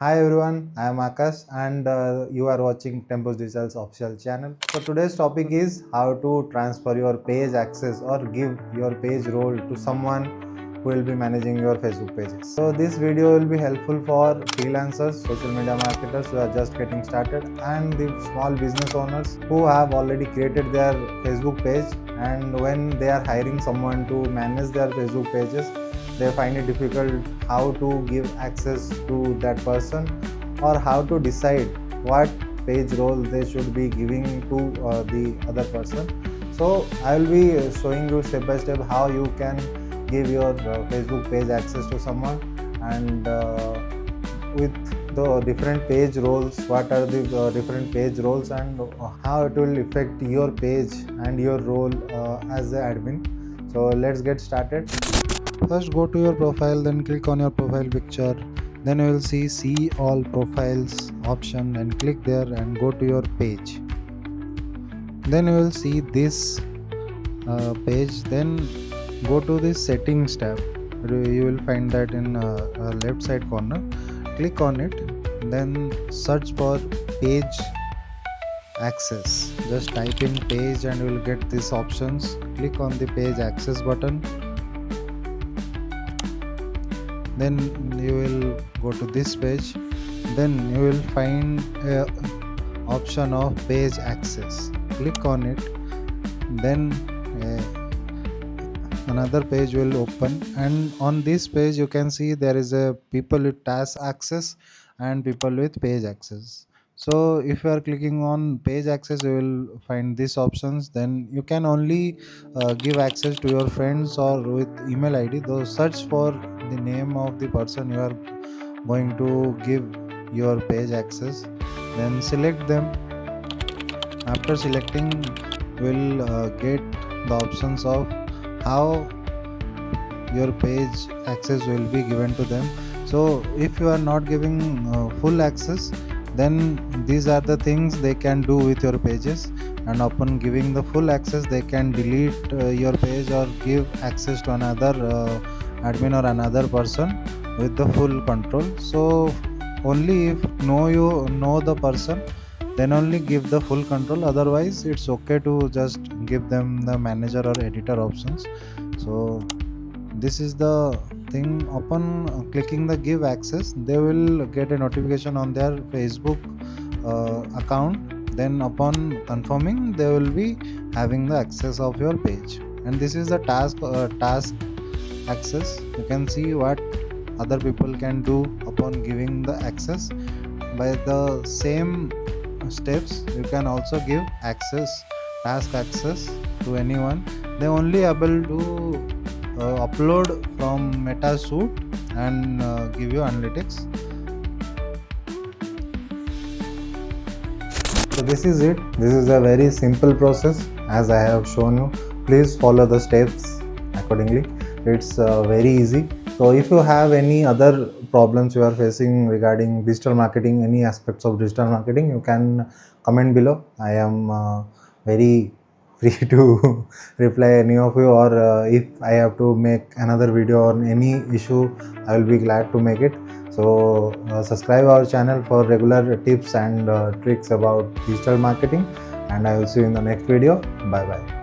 Hi everyone, I am Akash and you are watching Tempus Digital's official channel. So today's topic is how to transfer your page access or give your page role to someone who will be managing your Facebook pages. So this video will be helpful for freelancers, social media marketers who are just getting started, and the small business owners who have already created their Facebook page, and when they are hiring someone to manage their Facebook pages, they find it difficult how to give access to that person or how to decide what page role they should be giving to the other person. So I will be showing you step by step how you can give your Facebook page access to someone, and with the different page roles, what are the different page roles, and how it will affect your page and your role as the admin. So let's get started. First, go to your profile, then click on your profile picture. Then you will see all profiles option, and click there and go to your page. Then you will see this page. Then go to the settings tab. You will find that in left side corner. Click on it. Then search for page access. Just type in page and you will get these options. Click on the page access button. Then you will go to this page. Then you will find a option of page access. Click on it. Then another page will open, and on this page you can see there is a people with task access and people with page access. So if you are clicking on page access, you will find these options. Then you can only give access to your friends or with email id, though search for the name of the person you are going to give your page access. Then select them. After selecting, will get the options of how your page access will be given to them. So if you are not giving full access, then these are the things they can do with your pages, and upon giving the full access they can delete your page or give access to another admin or another person with the full control. So only if you know the person, then only give the full control. Otherwise it's okay to just give them the manager or editor options. So this is the thing. Upon clicking the give access, they will get a notification on their Facebook account. Then upon confirming, they will be having the access of your page. And this is the task access. You can see what other people can do upon giving the access. By the same steps, you can also give task access to anyone. They only able to upload from MetaSuite and give you analytics. So this is it. This is a very simple process as I have shown you. Please follow the steps accordingly. It's very easy. So if you have any other problems you are facing regarding digital marketing, any aspects of digital marketing, you can comment below. I am very free to reply any of you, or if I have to make another video on any issue, I will be glad to make it. So subscribe our channel for regular tips and tricks about digital marketing, and I will see you in the next video. Bye bye.